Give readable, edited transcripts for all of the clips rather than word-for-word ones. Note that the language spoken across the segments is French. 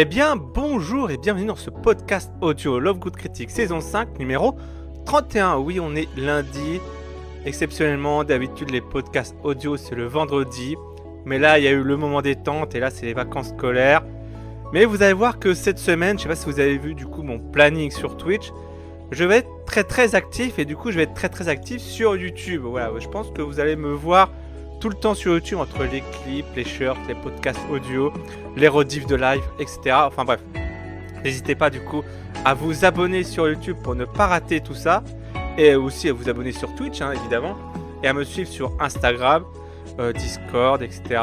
Eh bien, bonjour et bienvenue dans ce podcast audio Love Good Critique saison 5 numéro 31. Oui, on est lundi. Exceptionnellement, d'habitude les podcasts audio c'est le vendredi. Mais là, il y a eu le moment détente et là c'est les vacances scolaires. Mais vous allez voir que cette semaine, je sais pas si vous avez vu du coup mon planning sur Twitch, je vais être très actif et du coup je vais être très actif sur YouTube. Voilà, je pense que vous allez me voir tout le temps sur YouTube entre les clips, les shorts, les podcasts audio, les rediffs de live, etc. Enfin bref, n'hésitez pas du coup à vous abonner sur YouTube pour ne pas rater tout ça. Et aussi à vous abonner sur Twitch, évidemment. Et à me suivre sur Instagram, Discord, etc.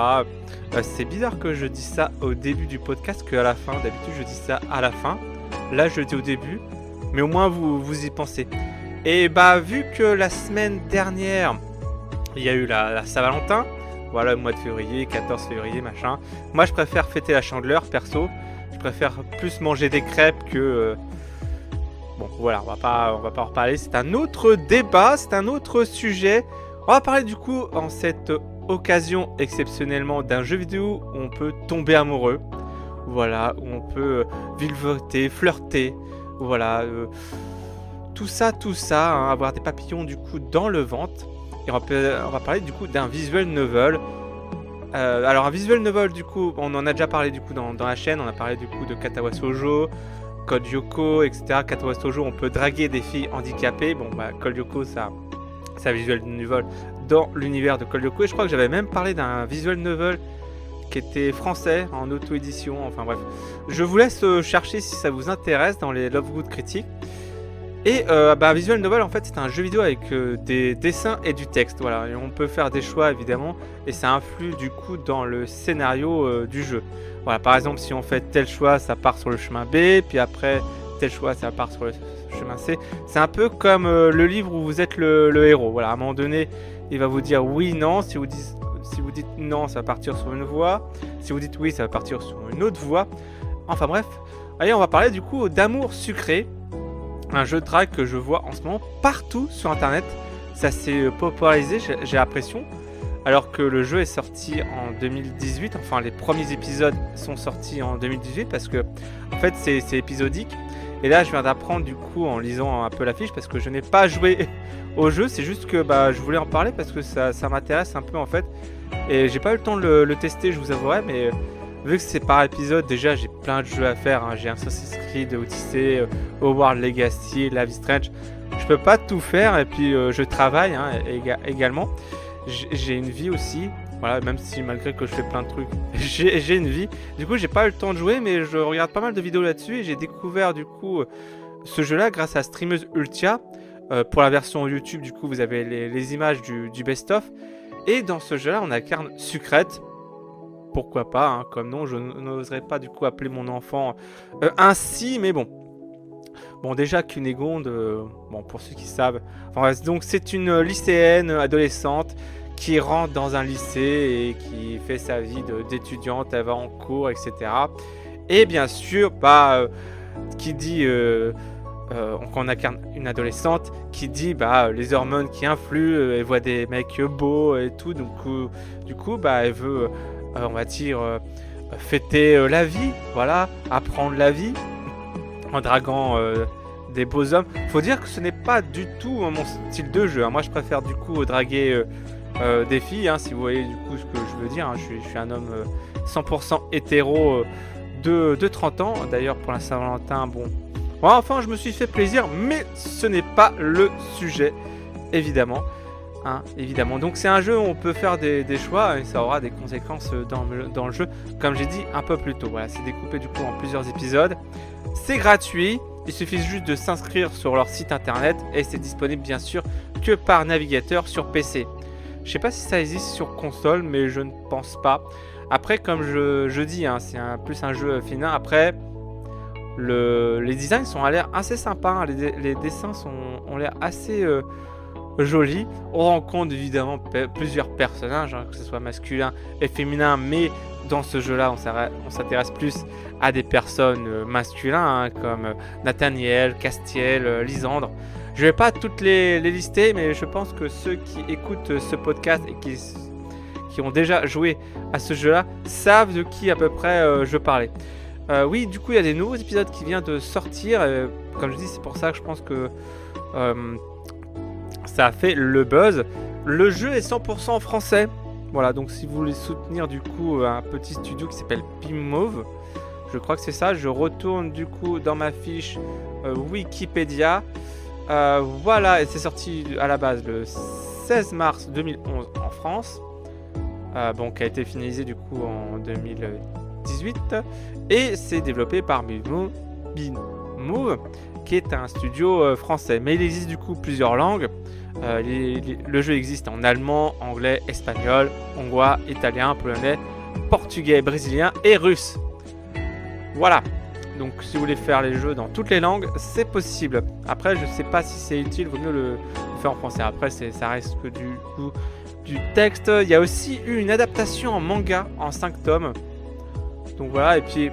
C'est bizarre que je dise ça au début du podcast qu'à la fin. D'habitude je dis ça à la fin. Là je le dis au début. Mais au moins vous y pensez. Et bah vu que la semaine dernière il y a eu la Saint-Valentin, voilà, le mois de février, 14 février, machin. Moi, je préfère fêter la Chandeleur, perso. Je préfère plus manger des crêpes que... Bon, voilà, on va pas en reparler. C'est un autre débat, c'est un autre sujet. On va parler du coup, en cette occasion, exceptionnellement, d'un jeu vidéo où on peut tomber amoureux. Voilà, où on peut virevolter, flirter. Voilà, tout ça, avoir des papillons, du coup, dans le ventre. Et on va parler du coup d'un visual novel. Alors un visual novel du coup, on en a déjà parlé du coup dans la chaîne. On a parlé du coup de Katawa Shoujo, Code Lyoko, etc. Katawa Shoujo, on peut draguer des filles handicapées. Bon bah Code Lyoko, ça visual novel dans l'univers de Code Lyoko. Et je crois que j'avais même parlé d'un visual novel qui était français en auto-édition. Enfin bref, je vous laisse chercher si ça vous intéresse dans les Love Good critiques. Et visual novel en fait c'est un jeu vidéo avec des dessins et du texte, voilà, et on peut faire des choix évidemment et ça influe du coup dans le scénario du jeu. Voilà, par exemple si on fait tel choix ça part sur le chemin B, puis après tel choix ça part sur le chemin C. C'est un peu comme le livre où vous êtes le héros, voilà, à un moment donné il va vous dire oui, non, si vous dites non ça va partir sur une voie, si vous dites oui ça va partir sur une autre voie. Enfin bref, allez on va parler du coup d'amour sucré. Un jeu de drague que je vois en ce moment partout sur internet. Ça s'est popularisé, j'ai l'impression. Alors que le jeu est sorti en 2018. Enfin, les premiers épisodes sont sortis en 2018 parce que, en fait, c'est épisodique. Et là, je viens d'apprendre du coup en lisant un peu la fiche parce que je n'ai pas joué au jeu. C'est juste que je voulais en parler parce que ça m'intéresse un peu en fait. Et j'ai pas eu le temps de le tester, je vous avouerai, mais. Vu que c'est par épisode, déjà j'ai plein de jeux à faire. J'ai Assassin's Creed, Odyssey, Hogwarts Legacy, Life is Strange. Je peux pas tout faire et puis je travaille également. J'ai une vie aussi. Voilà, même si malgré que je fais plein de trucs, j'ai une vie. Du coup, j'ai pas eu le temps de jouer, mais je regarde pas mal de vidéos là-dessus et j'ai découvert du coup ce jeu-là grâce à Streameuse Ultia. Pour la version YouTube, du coup, vous avez les images du best-of. Et dans ce jeu-là, on incarne Sucrète. Pourquoi pas, comme nom, je n'oserais pas du coup appeler mon enfant ainsi, mais bon. Bon, déjà Cunégonde, pour ceux qui savent, enfin, donc c'est une lycéenne adolescente qui rentre dans un lycée et qui fait sa vie d'étudiante, elle va en cours, etc. Et bien sûr, qui dit, on incarne une adolescente, qui dit les hormones qui influent, elle voit des mecs beaux et tout, donc du coup, elle veut... on va dire fêter la vie, voilà, apprendre la vie en draguant des beaux hommes. Faut dire que ce n'est pas du tout mon style de jeu. Moi, je préfère du coup draguer des filles, si vous voyez du coup ce que je veux dire. Je suis un homme 100% hétéro de 30 ans. D'ailleurs, pour la Saint-Valentin, enfin, je me suis fait plaisir, mais ce n'est pas le sujet, évidemment. Évidemment. Donc c'est un jeu où on peut faire des choix et ça aura des conséquences dans le jeu, comme j'ai dit un peu plus tôt. Voilà, c'est découpé du coup en plusieurs épisodes. C'est gratuit, il suffit juste de s'inscrire sur leur site internet et c'est disponible bien sûr que par navigateur sur PC. Je sais pas si ça existe sur console, mais je ne pense pas. Après, comme je dis, c'est plus un jeu féminin. Après, les designs sont à l'air assez sympas, les dessins ont l'air assez... joli. On rencontre évidemment plusieurs personnages, que ce soit masculin et féminin, mais dans ce jeu-là, on s'intéresse plus à des personnes masculins, comme Nathaniel, Castiel, Lisandre. Je vais pas toutes les lister, mais je pense que ceux qui écoutent ce podcast et qui ont déjà joué à ce jeu-là savent de qui à peu près je parlais. Oui, du coup, il y a des nouveaux épisodes qui viennent de sortir. Comme je dis, c'est pour ça que je pense que ça a fait le buzz. Le jeu est 100% français. Voilà, donc si vous voulez soutenir du coup un petit studio qui s'appelle Pimove, je crois que c'est ça. Je retourne du coup dans ma fiche Wikipédia. Voilà, et c'est sorti à la base le 16 mars 2011 en France. Bon, qui a été finalisé du coup en 2018. Et c'est développé par Bimove, qui est un studio français. Mais il existe du coup plusieurs langues. Le jeu existe en allemand, anglais, espagnol, hongrois, italien, polonais, portugais, brésilien et russe. Voilà. Donc si vous voulez faire les jeux dans toutes les langues, c'est possible. Après, je sais pas si c'est utile, vaut mieux le faire en français. Après, ça reste que du texte. Il y a aussi eu une adaptation en manga en 5 tomes. Donc voilà, et puis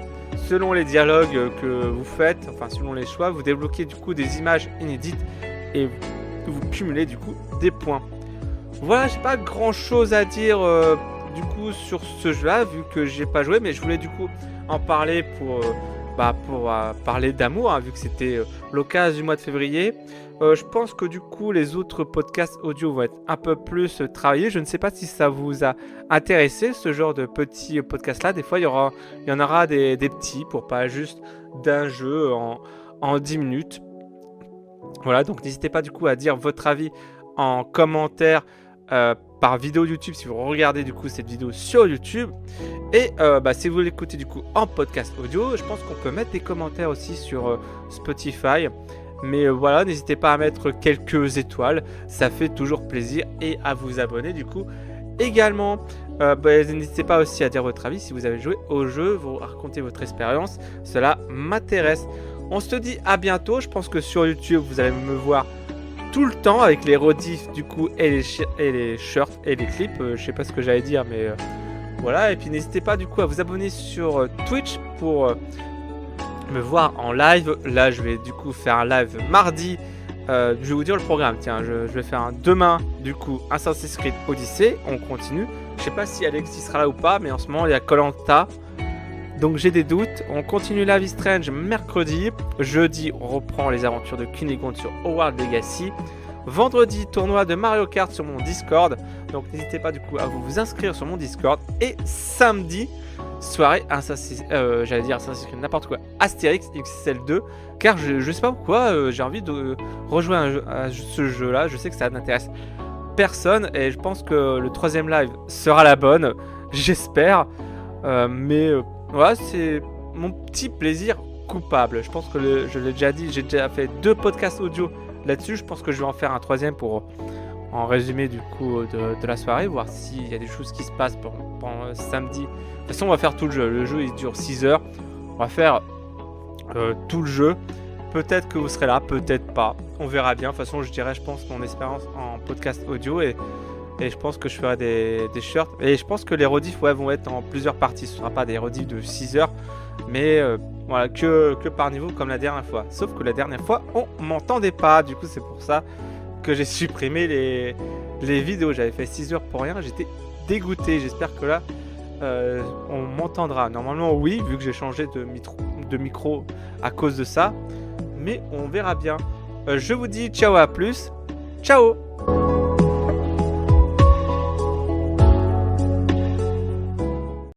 selon les dialogues que vous faites, enfin selon les choix, vous débloquez du coup des images inédites et vous cumulez du coup des points. Voilà, j'ai pas grand chose à dire du coup sur ce jeu là, vu que j'ai pas joué, mais je voulais du coup en parler pour parler d'amour, hein, vu que c'était l'occasion du mois de février. Je pense que du coup les autres podcasts audio vont être un peu plus travaillés. Je ne sais pas si ça vous a intéressé, ce genre de petits podcasts là. Des fois il y en aura des petits pour pas juste d'un jeu en 10 minutes. Voilà, donc n'hésitez pas du coup à dire votre avis en commentaire par vidéo YouTube si vous regardez du coup cette vidéo sur YouTube. Et si vous l'écoutez du coup en podcast audio, je pense qu'on peut mettre des commentaires aussi sur Spotify. Mais voilà, n'hésitez pas à mettre quelques étoiles, ça fait toujours plaisir, et à vous abonner du coup également. N'hésitez pas aussi à dire votre avis si vous avez joué au jeu, vous racontez votre expérience, cela m'intéresse. On se dit à bientôt, je pense que sur YouTube vous allez me voir tout le temps avec les rediffs du coup et les shirts et les clips, je sais pas ce que j'allais dire mais voilà. Et puis n'hésitez pas du coup à vous abonner sur Twitch pour me voir en live. Là je vais du coup faire un live mardi, je vais vous dire le programme, tiens, je vais faire demain du coup Assassin's Creed Odyssey, on continue. Je sais pas si Alexis sera là ou pas, mais en ce moment il y a Koh-Lanta, donc j'ai des doutes. On continue Life is Strange mercredi. Jeudi, on reprend les aventures de Cunégonde sur Hogwarts Legacy. Vendredi, tournoi de Mario Kart sur mon Discord. Donc n'hésitez pas du coup à vous inscrire sur mon Discord. Et samedi, soirée Assassin's Creed n'importe quoi, Astérix XL2. Car je sais pas pourquoi, j'ai envie de rejoindre à ce jeu là. Je sais que ça n'intéresse personne. Et je pense que le 3ème live sera la bonne. J'espère. Voilà, c'est mon petit plaisir coupable. Je pense que je l'ai déjà dit, j'ai déjà fait 2 podcasts audio là-dessus. Je pense que je vais en faire un 3ème pour en résumé du coup de la soirée, voir s'il y a des choses qui se passent pendant samedi. De toute façon, on va faire tout le jeu. Le jeu, il dure 6 heures. On va faire tout le jeu. Peut-être que vous serez là, peut-être pas. On verra bien. De toute façon, je dirais, je pense, mon expérience en podcast audio et je pense que je ferai des shirts. Et je pense que les rediffs vont être en plusieurs parties. Ce ne sera pas des rediffs de 6 heures. Mais voilà, que par niveau comme la dernière fois. Sauf que la dernière fois, on m'entendait pas. Du coup, c'est pour ça que j'ai supprimé les vidéos. J'avais fait 6 heures pour rien. J'étais dégoûté. J'espère que là, on m'entendra. Normalement, oui, vu que j'ai changé de micro à cause de ça. Mais on verra bien. Je vous dis ciao, à plus. Ciao!